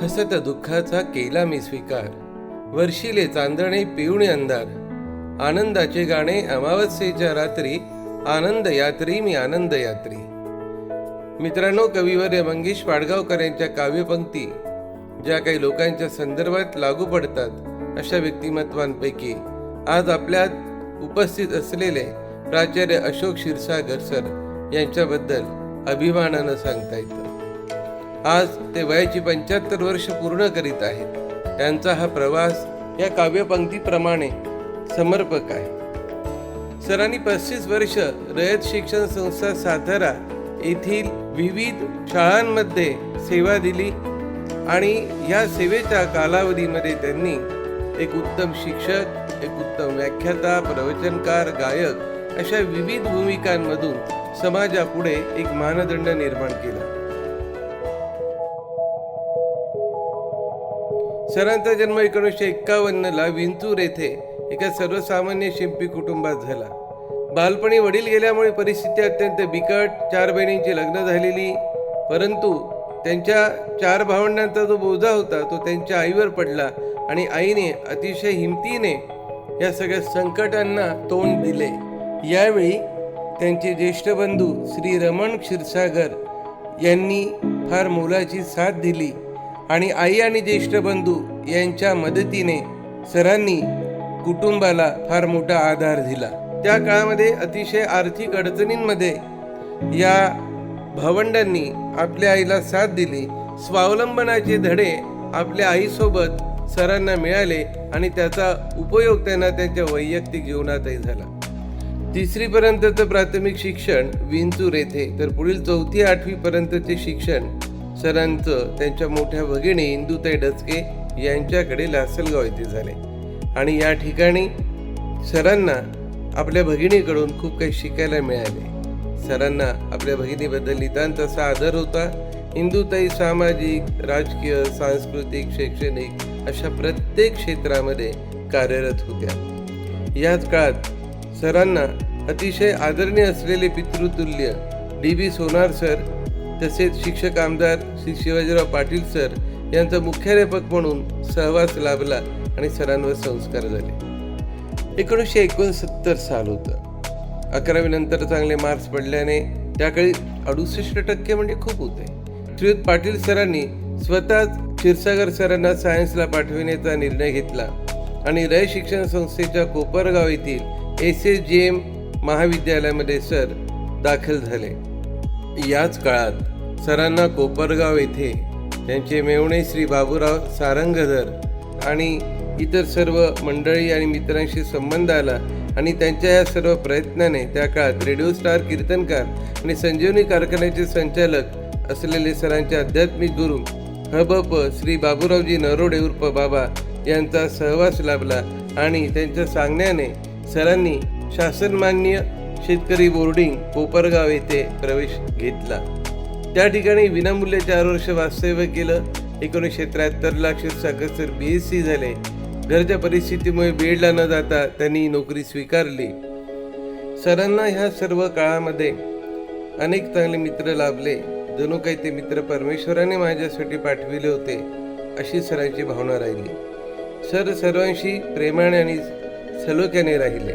हसत दुःखाचा केला मी स्वीकार, वर्षिले चांदणे पिवणे अंधार, आनंदाचे गाणे अमावस्येच्या रात्री, आनंद यात्री मी आनंद यात्री. मित्रांनो, कविवर्य मंगेश पाडगावकर यांच्या काव्यपंक्ती ज्या काही लोकांच्या संदर्भात लागू पडतात अशा व्यक्तिमत्वांपैकी आज आपल्यात उपस्थित असलेले प्राचार्य अशोक क्षीरसागर सर यांच्याबद्दल अभिमानानं सांगता येतं. आज ते वयाची 75 वर्ष पूर्ण करीत आहेत. त्यांचा हा प्रवास या काव्यपंक्तीप्रमाणे समर्पक आहे. सरांनी 35 वर्ष रयत शिक्षण संस्था सातारा येथील विविध शाळांमध्ये सेवा दिली आणि या सेवेच्या कालावधीमध्ये त्यांनी एक उत्तम शिक्षक, एक उत्तम व्याख्याता, प्रवचनकार, गायक अशा विविध भूमिकांमधून समाजापुढे एक मानदंड निर्माण केला. सरांचा जन्म 1951ला विंचूर येथे एका सर्वसामान्य शिंपी कुटुंबात झाला. बालपणी वडील गेल्यामुळे परिस्थिती अत्यंत बिकट. 4 बहिणींची लग्न झालेली, परंतु त्यांच्या 4 भावंडांचा जो बोजा होता तो त्यांच्या आईवर पडला आणि आईने अतिशय हिमतीने या सगळ्या संकटांना तोंड दिले. यावेळी त्यांचे ज्येष्ठ बंधू श्री रमण क्षीरसागर यांनी फार मोलाची साथ दिली आणि आई आणि ज्येष्ठ बंधू यांच्या मदतीने सरांनी कुटुंबाला फार मोठा आधार दिला. त्या काळामध्ये अतिशय आर्थिक अडचणींमध्ये या भावंडांनी आपल्या आईला साथ दिली. स्वावलंबनाचे धडे आपल्या आईसोबत सरांना मिळाले आणि त्याचा उपयोग त्यांना त्यांच्या वैयक्तिक जीवनातही झाला. 3री पर्यंतचं प्राथमिक शिक्षण विंचूर येथे, तर पुढील 4थी 8वी पर्यंतचे शिक्षण सरांचं त्यांच्या मोठ्या भगिनी इंदुताई डचके यांच्याकडे लासलगाव येथे झाले. आणि या ठिकाणी सरांना आपल्या भगिनीकडून खूप काही शिकायला मिळाले. सरांना आपल्या भगिनीबद्दल नितांत असा आदर होता. इंदुताई सामाजिक, राजकीय, सांस्कृतिक, शैक्षणिक अशा प्रत्येक क्षेत्रामध्ये कार्यरत होत्या. याच काळात सरांना अतिशय आदरणीय असलेले पितृतुल्य DB सोनार सर तसेच शिक्षक आमदार श्री शिवाजीराव पाटील सर यांचा मुख्याध्यापक म्हणून सहवास लाभला आणि सरांवर संस्कार झाले. 1969 साल होतं. 11वी नंतर चांगले मार्क्स पडल्याने त्याकाळी 68% म्हणजे खूप होते. श्रीयुत पाटील सरांनी स्वतःच क्षीरसागर सरांना सायन्सला पाठविण्याचा निर्णय घेतला आणि रयत शिक्षण संस्थेच्या कोपरगाव येथील SSJM महाविद्यालयामध्ये सर दाखल झाले. याच काळात सरांना कोपरगाव येथे त्यांचे मेवणे श्री बाबूराव सारंगधर आणि इतर सर्व मंडळी आणि मित्रांशी संबंध आला आणि त्यांच्या या सर्व प्रयत्नाने त्या काळात रेडिओ स्टार कीर्तनकार आणि संजीवनी कारखान्याचे संचालक असलेले सरांचे आध्यात्मिक गुरु हबप श्री बाबूरावजी नरोडे उर्फ बाबा यांचा सहवास लाभला आणि त्यांच्या सांगण्याने सरांनी शासनमान्य शेतकरी बोर्डिंग कोपरगाव येथे प्रवेश घेतला. त्या ठिकाणी विनामूल्य 4 वर्ष वास्तव्य केलं. 1973ला क्षीरसागर सर BSc झाले. घरच्या परिस्थितीमुळे बीएडला न जाता त्यांनी नोकरी स्वीकारली. सरांना ह्या सर्व काळामध्ये अनेक चांगले मित्र लाभले. जणू काही ते मित्र परमेश्वराने माझ्यासाठी पाठविले होते अशी सरांची भावना राहिली. सर सर्वांशी प्रेमाने आणि सलोख्याने राहिले.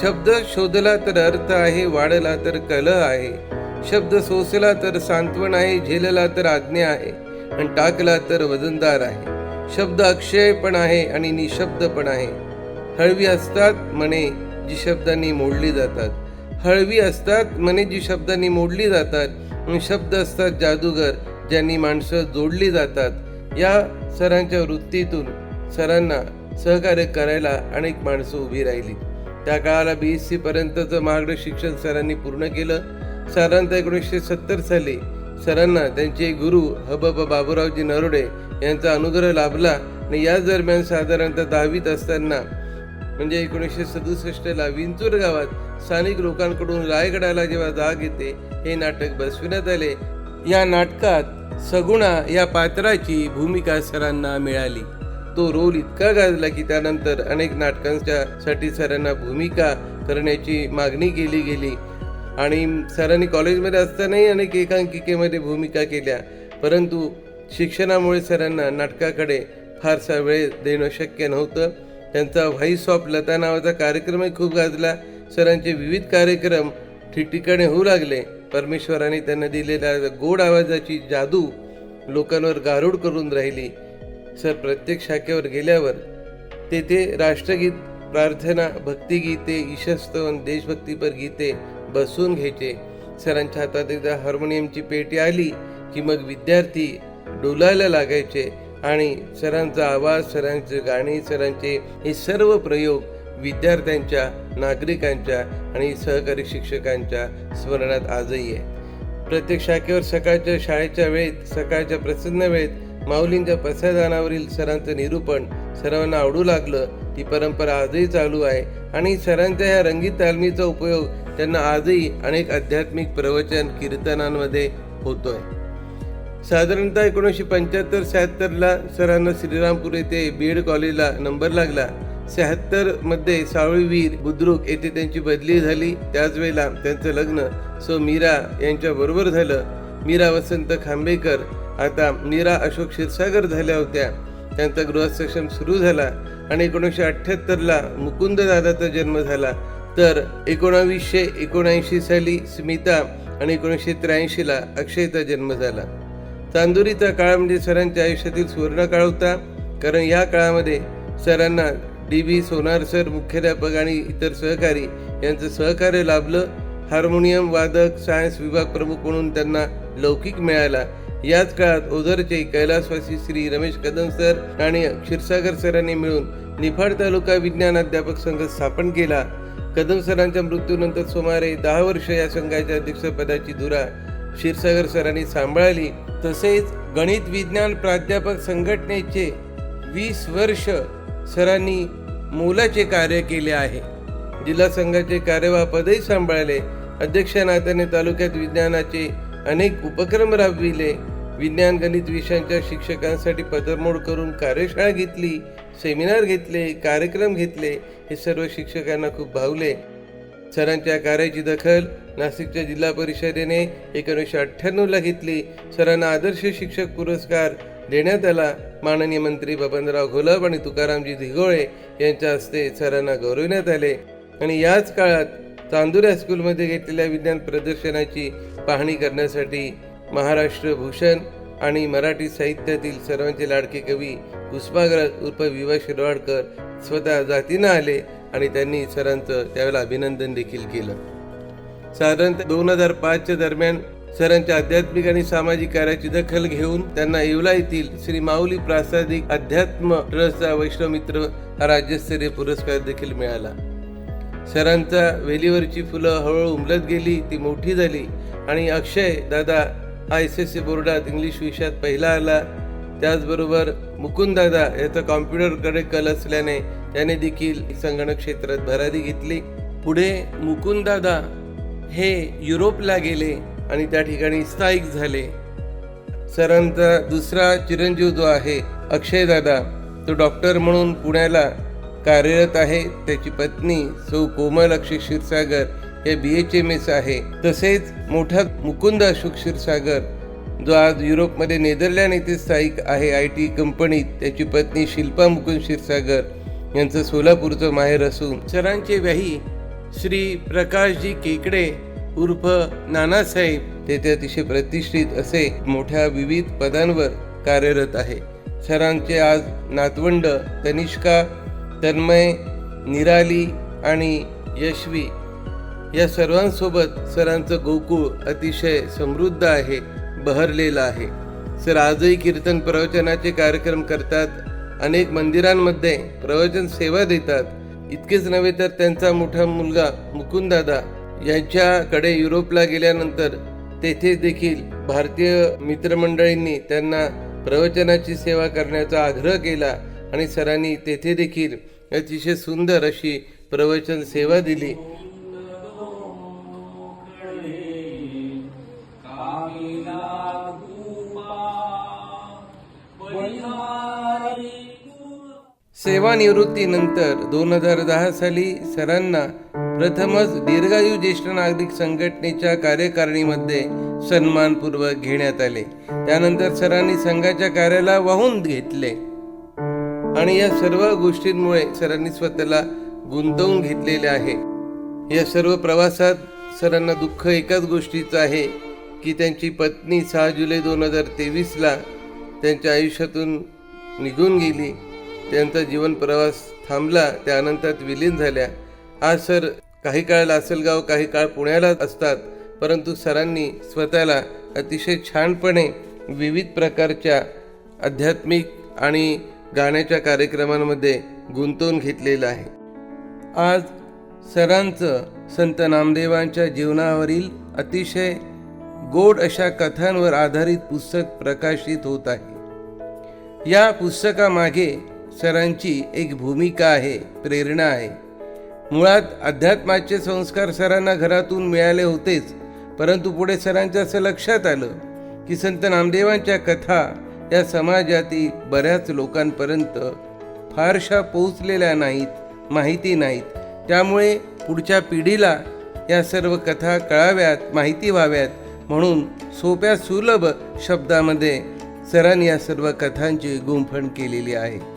शब्द शोधला तर अर्थ आहे, वाढला तर कलह आहे. शब्द सोसला तर सांत्वन आहे, झेलला तर आज्ञा आहे आणि टाकला तर वजनदार आहे. शब्द अक्षय पण आहे आणि निशब्द पण आहे. हळवी असतात मने जी शब्दांनी मोडली जातात. हळवी असतात मने जी शब्दांनी मोडली जातात. शब्द असतात जादूगर ज्यांनी माणसं जोडली जातात. या सरांच्या वृत्तीतून सरांना सहकार्य करायला अनेक माणसं उभी राहिली. त्या काळाला BSc पर्यंतचं महागडं शिक्षण सरांनी पूर्ण केलं. साधारणतः 1970 साली सरांना त्यांचे गुरु हबप बाबूरावजी नरोडे यांचा अनुग्रह लाभला आणि याच दरम्यान साधारणतः 10वीत असताना म्हणजे 1967ला विंचूर गावात स्थानिक लोकांकडून रायगडाला जेव्हा जाग येते हे नाटक बसविण्यात आले. या नाटकात सगुणा या पात्राची भूमिका सरांना मिळाली. तो रोल इतका गाजला की त्यानंतर अनेक नाटकांसाठी सरांना भूमिका करण्याची मागणी केली गेली आणि सरांनी कॉलेजमध्ये असतानाही अनेक एकांकिकेमध्ये भूमिका केल्या, परंतु शिक्षणामुळे सरांना नाटकाकडे फारसा वेळ देणं शक्य नव्हतं. त्यांचा व्हॉइस ऑफ लता नावाचा कार्यक्रमही खूप गाजला. सरांचे विविध कार्यक्रम ठिकठिकाणी होऊ लागले. परमेश्वराने त्यांना दिलेल्या गोड आवाजाची जादू लोकांवर गारुड करून राहिली. सर प्रत्येक शाखेवर गेल्यावर तेथे राष्ट्रगीत, प्रार्थना, भक्तिगीते, ईशस्तवन, देशभक्तीपर गीते बसून घ्यायचे. सरांच्या हातात एकदा हार्मोनियमची पेटी आली की मग विद्यार्थी डोलायला लागायचे आणि सरांचा आवाज, सरांचे गाणी, सरांचे हे सर्व प्रयोग विद्यार्थ्यांच्या, नागरिकांच्या आणि सहकारी शिक्षकांच्या स्मरणात आजही आहे. प्रत्येक शाखेवर सकाळच्या शाळेच्या वेळेत, सकाळच्या प्रसन्न वेळेत माऊलींच्या प्रसादानावरील सरांचं निरूपण सर्वांना आवडू लागलं. ती परंपरा आजही चालू आहे आणि सरांच्या ह्या रंगीत तालमीचा उपयोग त्यांना आजही अनेक आध्यात्मिक प्रवचन कीर्तनांमध्ये होतोय. साधारणतः 1975-76ला सरांना श्रीरामपूर येथे बीएड कॉलेजला नंबर लागला. 76 सावळीवीर बुद्रुक येथे त्यांची बदली झाली. त्याच वेळेला त्यांचं लग्न मीरा यांच्या बरोबर झालं. मीरा वसंत खांबेकर आता मीरा अशोक क्षीरसागर झाल्या होत्या. त्यांचा गृहस्थाश्रम सुरू झाला आणि 1978ला मुकुंद दादाचा जन्म झाला. तर 1979 साली स्मिता आणि 1983ला अक्षयचा जन्म झाला. चांदुरीचा काळ म्हणजे सरांच्या आयुष्यातील सुवर्णकाळ होता, कारण या काळामध्ये सरांना DB सोनार सर, मुख्याध्यापक आणि इतर सहकारी यांचं सहकार्य लाभलं. हार्मोनियम वादक, सायन्स विभाग प्रमुख म्हणून त्यांना लौकिक मिळाला. याच काळात ओझरचे कैलासवासी श्री रमेश कदम सर आणि क्षीरसागर सरांनी मिळून निफाड तालुका विज्ञान अध्यापक संघ स्थापन केला. कदम सरांच्या मृत्यूनंतर सुमारे 10 वर्ष या संघाच्या अध्यक्षपदाची धुरा क्षीरसागर सरांनी सांभाळली. तसेच गणित विज्ञान प्राध्यापक संघटनेचे 20 वर्ष सरांनी मोलाचे कार्य केले आहे. जिल्हा संघाचे कार्यवाहपदही सांभाळले. अध्यक्ष नात्याने तालुक्यात विज्ञानाचे अनेक उपक्रम राबविले. विज्ञान गणित विषयांच्या शिक्षकांसाठी पदरमोड करून कार्यशाळा घेतली, सेमिनार घेतले, कार्यक्रम घेतले. हे सर्व शिक्षकांना खूप भावले. सरांच्या कार्याची दखल नाशिकच्या जिल्हा परिषदेने 1998ला घेतली. सरांना आदर्श शिक्षक पुरस्कार देण्यात आला. माननीय मंत्री बबनराव घोलप आणि तुकारामजी दिघोळे यांच्या हस्ते सरांना गौरविण्यात आले. आणि याच काळात चांदूर हायस्कूलमध्ये घेतलेल्या विज्ञान प्रदर्शनाची पाहणी करण्यासाठी महाराष्ट्र भूषण आणि मराठी साहित्यातील सर्वांचे लाडके कवी कुसुमाग्रज उर्फ विवा शिरवाडकर स्वतः जातीनं आले आणि त्यांनी सरांचं त्यावेळेला अभिनंदन देखील केलं. साधारणतः 2005च्या दरम्यान सरांच्या आध्यात्मिक आणि सामाजिक कार्याची दखल घेऊन त्यांना येवला येथील श्री माऊली प्रासादिक अध्यात्म ट्रस्टचा वैष्णव मित्र हा राज्यस्तरीय पुरस्कार देखील मिळाला. सरांचा वेलीवरची फुलं हळूहळू उमलत गेली, ती मोठी झाली आणि अक्षय दादा हा SSC बोर्डात इंग्लिश विषयात पहिला आला. त्याचबरोबर मुकुंद दादा याचा कॉम्प्युटरकडे कल असल्याने त्याने देखील संगणक क्षेत्रात भरारी घेतली. पुढे मुकुंद दादा हे युरोपला गेले आणि त्या ठिकाणी स्थायिक झाले. सरांचा दुसरा चिरंजीव जो आहे अक्षय दादा, तो डॉक्टर म्हणून पुण्याला कार्यरत आहे. त्याची पत्नी सौ कोमल अक्षय क्षीरसागर हे BHMS आहे. तसेच मोठा मुकुंद अशोक क्षीरसागर जो आज युरोपमध्ये नेदरलँड येथे स्थायिक आहे IT कंपनीत. त्याची पत्नी शिल्पा मुकुंद क्षीरसागर यांचं सोलापूरचं माहेर असून सरांचे व्याही श्री प्रकाशजी केकडे उर्फ नानासाहेब तेथे अतिशय प्रतिष्ठित असे मोठ्या विविध पदांवर कार्यरत आहे. सरांचे आज नातवंड तनिष्का, तन्मय, निराली आणि यशवी या सर्वांसोबत सरांचं गोकुळ अतिशय समृद्ध आहे, बहरलेलं आहे. सर आजही कीर्तन प्रवचनाचे कार्यक्रम करतात. अनेक मंदिरांमध्ये प्रवचन सेवा देतात. इतकेच नव्हे तर त्यांचा मोठा मुलगा मुकुंददादा यांच्याकडे युरोपला गेल्यानंतर तेथे देखील भारतीय मित्रमंडळींनी त्यांना प्रवचनाची सेवा करण्याचा आग्रह केला आणि सरांनी तेथे देखील अतिशय सुंदर अशी प्रवचन सेवा दिली. सेवानिवृत्तीनंतर 2010 साली सरांना प्रथमच दीर्घायू ज्येष्ठ नागरिक संघटनेच्या कार्यकारिणीमध्ये सन्मानपूर्वक घेण्यात आले. त्यानंतर सरांनी संघाच्या कार्याला वाहून घेतले आणि या सर्व गोष्टींमुळे सरांनी स्वतःला गुंतवून घेतलेले आहे. या सर्व प्रवासात सरांना दुःख एकाच गोष्टीचं आहे की त्यांची पत्नी 6 जुलै 2023ला त्यांच्या आयुष्यातून निघून गेली. त्यांचा जीवन प्रवास थांबला, त्या अनंतात विलीन झाल्या. आज सर काही काळ लासलगाव, काही काळ पुण्याला असतात, परंतु सरांनी स्वतःला अतिशय छानपणे विविध प्रकारच्या आध्यात्मिक आणि गाण्याच्या कार्यक्रमांमध्ये गुंतवून घेतलेलं आहे. आज सरांचं संत नामदेवांच्या जीवनावरील अतिशय गोड अशा कथांवर आधारित पुस्तक प्रकाशित होत आहे. या पुस्तकामागे सरांची एक भूमिका आहे, प्रेरणा आहे. मुळात अध्यात्माचे संस्कार सरांना घरातून मिळाले होतेच, परंतु पुढे सरांच्या असं लक्षात आलं की संत नामदेवांच्या कथा या समाजातील बऱ्याच लोकांपर्यंत फारशा पोहोचलेल्या नाहीत, माहिती नाहीत. त्यामुळे पुढच्या पिढीला या सर्व कथा कळाव्यात, माहिती व्हाव्यात म्हणून सोप्या सुलभ शब्दामध्ये सरांनी या सर्व कथांची गुंफण केलेली आहे.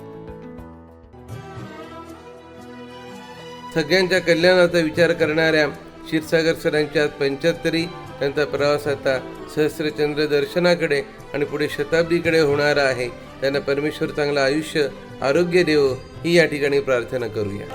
सगळ्यांच्या कल्याणाचा विचार करणाऱ्या क्षीरसागर सरांच्या 75 त्यांचा प्रवास आता सहस्त्रचंद्र दर्शनाकडे आणि पुढे शताब्दीकडे होणार आहे. त्यांना परमेश्वर चांगलं आयुष्य, आरोग्य देवो ही या ठिकाणी प्रार्थना करूया.